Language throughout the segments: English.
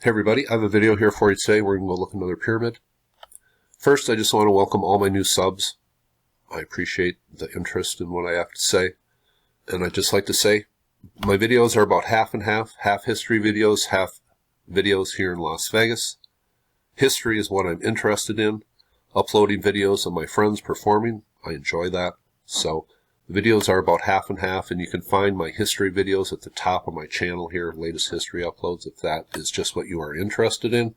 Hey everybody, I have a video here for you today. We're going to go look at another pyramid. First, I just want to welcome all my new subs. I appreciate the interest in what I have to say. And I'd just like to say, my videos are about half and half history videos, half videos here in Las Vegas. History is what I'm interested in. Uploading videos of my friends performing, I enjoy that. So the videos are about half and half, and you can find my history videos at the top of my channel here, latest history uploads, if that is just what you are interested in.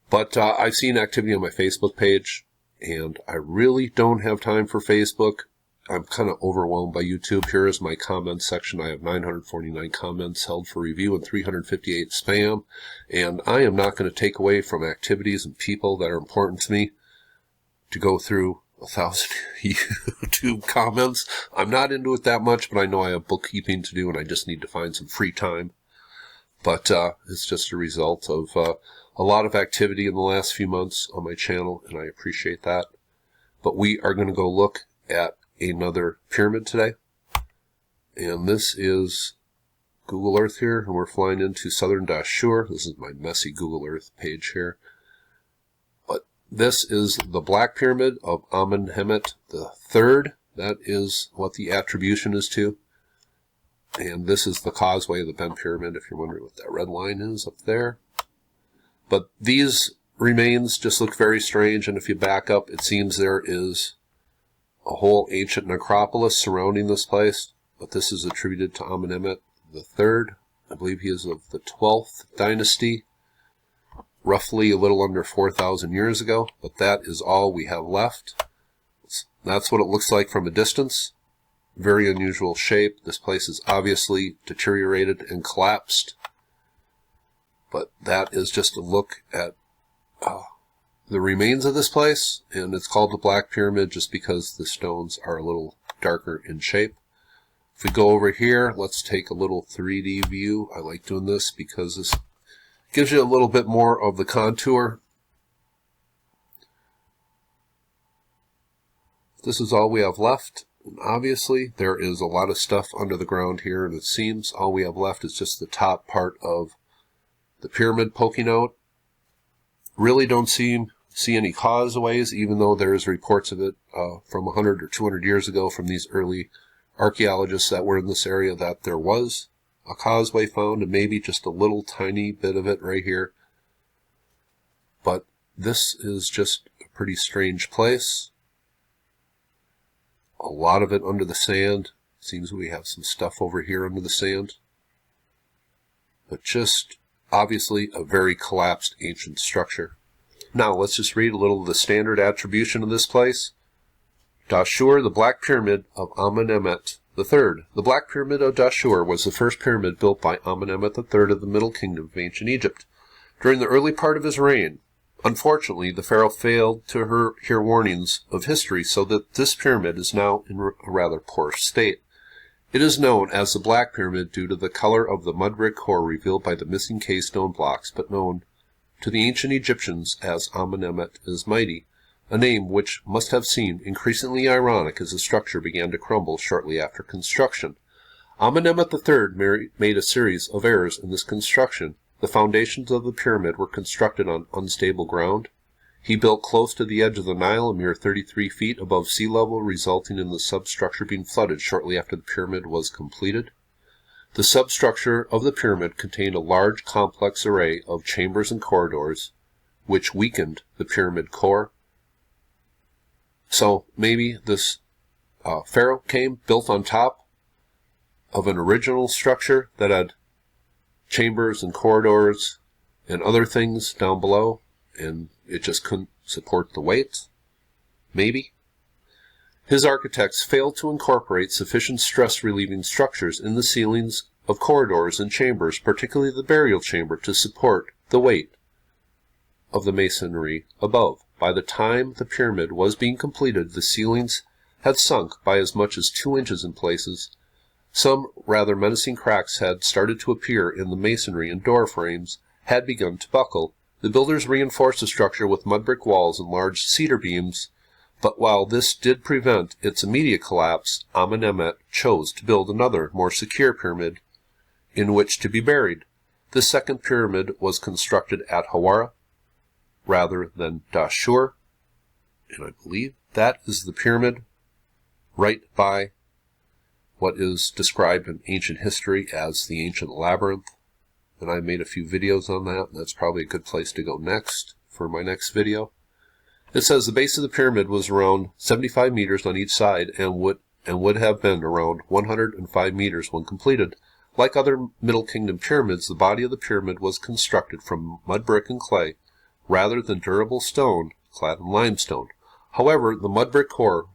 But I've seen activity on my Facebook page, and I really don't have time for Facebook. I'm kind of overwhelmed by YouTube. Here is my comment section. I have 949 comments held for review and 358 spam, and I am not going to take away from activities and people that are important to me to go through 1,000 YouTube comments. I'm not into it that much, but I know I have bookkeeping to do and I just need to find some free time. But it's just a result of a lot of activity in the last few months on my channel, and I appreciate that. But we are going to go look at another pyramid today. And this is Google Earth here, and we're flying into southern Dashur. This is my messy Google Earth page here. This is the Black Pyramid of Amenemhat III. That is what the attribution is to. And this is the causeway of the Bent Pyramid, if you're wondering what that red line is up there. But these remains just look very strange, and if you back up, it seems there is a whole ancient necropolis surrounding this place. But this is attributed to Amenemhat III. I believe he is of the 12th dynasty. Roughly a little under 4,000 years ago, but that is all we have left. That's what it looks like from a distance. Very unusual shape. This place is obviously deteriorated and collapsed, but that is just a look at the remains of this place, and it's called the Black Pyramid just because the stones are a little darker in shape. If we go over here, let's take a little 3D view. I like doing this because this gives you a little bit more of the contour. This is all we have left. And obviously, there is a lot of stuff under the ground here, and it seems all we have left is just the top part of the pyramid poking out. Really don't see any causeways, even though there's reports of it from 100 or 200 years ago from these early archaeologists that were in this area that there was a causeway found, and maybe just a little tiny bit of it right here. But this is just a pretty strange place. A lot of it under the sand. Seems we have some stuff over here under the sand. But just obviously a very collapsed ancient structure. Now let's just read a little of the standard attribution of this place. Dashur, the Black Pyramid of Amenemhat III. The Black Pyramid of Dashur was the first pyramid built by Amenemhat III of the Middle Kingdom of ancient Egypt. During the early part of his reign, unfortunately, the pharaoh failed to hear warnings of history, so that this pyramid is now in a rather poor state. It is known as the Black Pyramid due to the color of the mud brick core revealed by the missing keystone blocks, but known to the ancient Egyptians as Amenemhat is Mighty, a name which must have seemed increasingly ironic as the structure began to crumble shortly after construction. Amenemhat III made a series of errors in this construction. The foundations of the pyramid were constructed on unstable ground. He built close to the edge of the Nile, a mere 33 feet above sea level, resulting in the substructure being flooded shortly after the pyramid was completed. The substructure of the pyramid contained a large, complex array of chambers and corridors, which weakened the pyramid core. So maybe this pharaoh built on top of an original structure that had chambers and corridors and other things down below, and it just couldn't support the weight. Maybe. His architects failed to incorporate sufficient stress-relieving structures in the ceilings of corridors and chambers, particularly the burial chamber, to support the weight of the masonry above. By the time the pyramid was being completed, the ceilings had sunk by as much as 2 inches in places. Some rather menacing cracks had started to appear in the masonry, and door frames had begun to buckle. The builders reinforced the structure with mud brick walls and large cedar beams, but while this did prevent its immediate collapse, Amenemhat chose to build another, more secure pyramid in which to be buried. The second pyramid was constructed at Hawara rather than Dashur, and I believe that is the pyramid right by what is described in ancient history as the ancient labyrinth. And I made a few videos on that, and that's probably a good place to go next for my next video. It says the base of the pyramid was around 75 meters on each side and would have been around 105 meters when completed. Like other Middle Kingdom pyramids, the body of the pyramid was constructed from mud brick and clay rather than durable stone clad in limestone. However, the mud brick core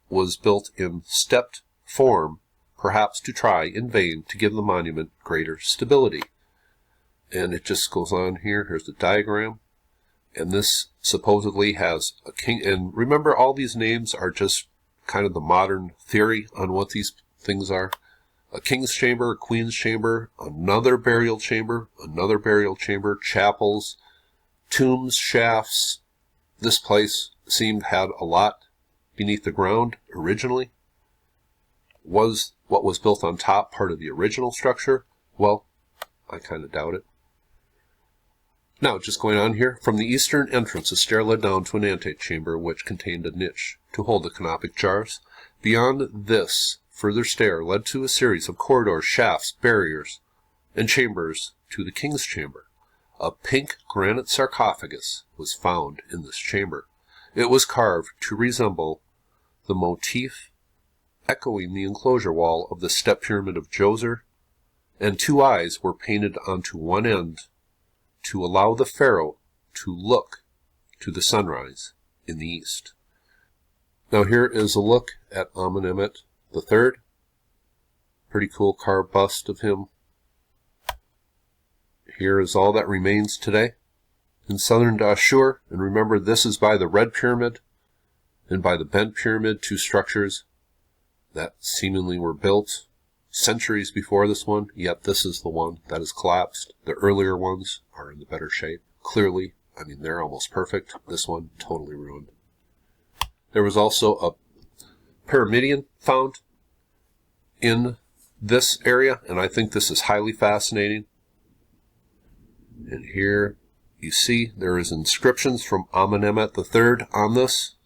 was built in stepped form, perhaps to try in vain to give the monument greater stability. And it just goes on here. Here's the diagram. And this supposedly has a king. And remember, all these names are just kind of the modern theory on what these things are. A king's chamber, a queen's chamber, another burial chamber, chapels, tombs, shafts. This place seemed had a lot beneath the ground originally. Was what was built on top part of the original structure? Well, I kind of doubt it. Now, just going on here, from the eastern entrance, a stair led down to an antechamber which contained a niche to hold the canopic jars. Beyond this, further stair led to a series of corridors, shafts, barriers, and chambers to the king's chamber. A pink granite sarcophagus was found in this chamber. It was carved to resemble the motif echoing the enclosure wall of the step pyramid of Djoser, and two eyes were painted onto one end to allow the pharaoh to look to the sunrise in the east. Now here is a look at Amenemhat III. Pretty cool carved bust of him. Here is all that remains today in southern Dashur, and remember this is by the Red Pyramid and by the Bent Pyramid, two structures that seemingly were built centuries before this one, yet this is the one that has collapsed. The earlier ones are in the better shape. Clearly, I mean, they're almost perfect. This one, totally ruined. There was also a Pyramidian found in this area, and I think this is highly fascinating. And here you see there is inscriptions from Amenemhat III on this.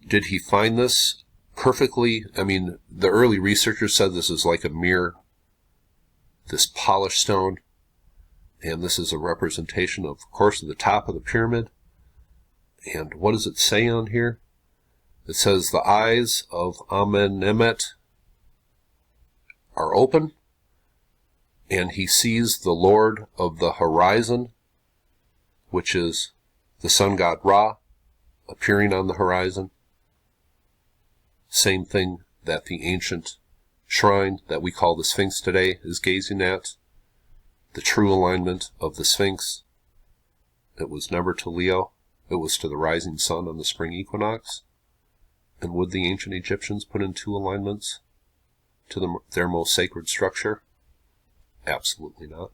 Did he find this perfectly? I mean, the early researchers said this is like a mirror, this polished stone, and this is a representation of course, of the top of the pyramid. And what does it say on here? It says the eyes of Amenemhat are open, and he sees the Lord of the Horizon, which is the sun god Ra, appearing on the horizon. Same thing that the ancient shrine that we call the Sphinx today is gazing at. The true alignment of the Sphinx. It was never to Leo. It was to the rising sun on the spring equinox. And would the ancient Egyptians put in two alignments to their most sacred structure? Absolutely not.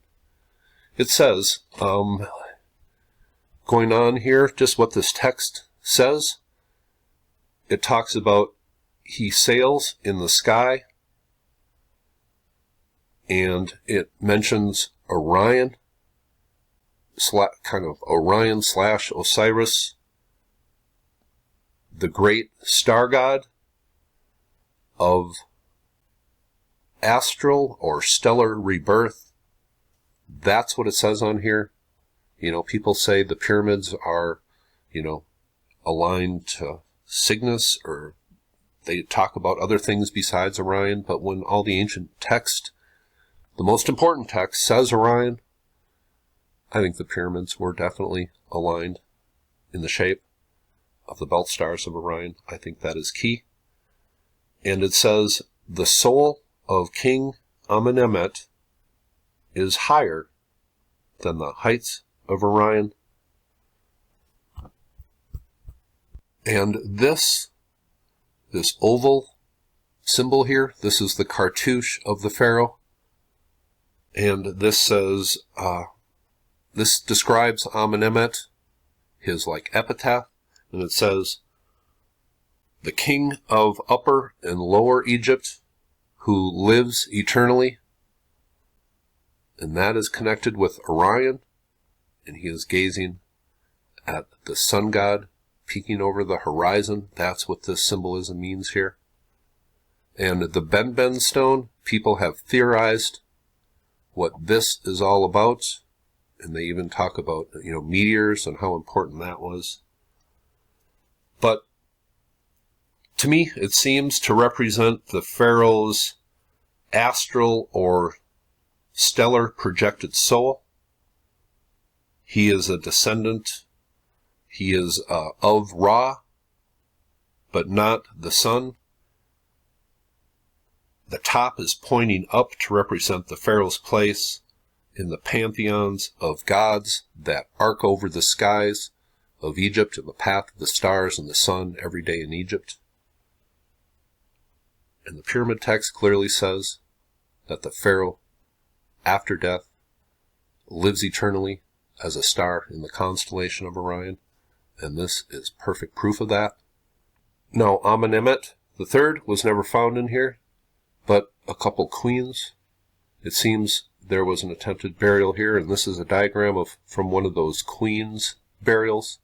It says, going on here, just what this text says, it talks about he sails in the sky, and it mentions Orion, kind of Orion / Osiris, the great star god of astral or stellar rebirth. That's what it says on here. You know, people say the pyramids are, you know, aligned to Cygnus, or they talk about other things besides Orion, but when all the ancient text, the most important text, says Orion, I think the pyramids were definitely aligned in the shape of the belt stars of Orion. I think that is key. And it says the soul of King Amenemhat is higher than the heights of Orion. And this oval symbol here, this is the cartouche of the pharaoh. And this says, this describes Amenemhat, his like epitaph, and it says, the king of Upper and Lower Egypt, who lives eternally. and that is connected with Orion, and he is gazing at the sun god peeking over the horizon. That's what this symbolism means here. And the Ben stone, people have theorized what this is all about, and they even talk about, meteors and how important that was. But to me, it seems to represent the pharaoh's astral or stellar projected soul. He is a descendant. He is of Ra, but not the sun. The top is pointing up to represent the pharaoh's place in the pantheons of gods that arc over the skies of Egypt and the path of the stars and the sun every day in Egypt. And the pyramid text clearly says that the pharaoh, after death, lives eternally as a star in the constellation of Orion, and this is perfect proof of that. Now, Amenemhat III was never found in here, but a couple queens. It seems there was an attempted burial here, and this is a diagram from one of those queens' burials,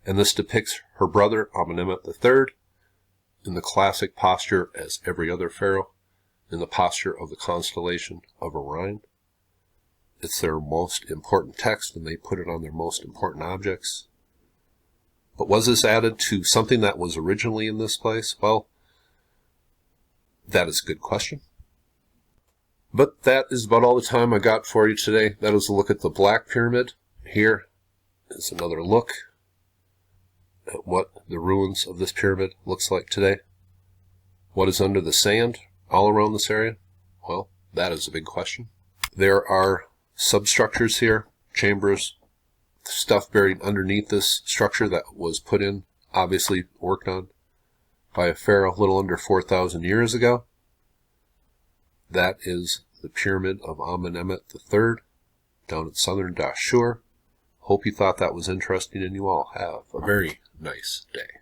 and this depicts her brother, Amenemhat III, in the classic posture as every other pharaoh, in the posture of the constellation of Orion. It's their most important text, and they put it on their most important objects. But was this added to something that was originally in this place? Well, that is a good question. But that is about all the time I got for you today. That is a look at the Black Pyramid. Here is another look at what the ruins of this pyramid looks like today. What is under the sand all around this area? Well, that is a big question. There are substructures here, chambers, stuff buried underneath this structure that was put in, obviously worked on by a pharaoh a little under 4,000 years ago. That is the pyramid of Amenemhat III down in southern Dashur. Hope you thought that was interesting, and you all have a very nice day.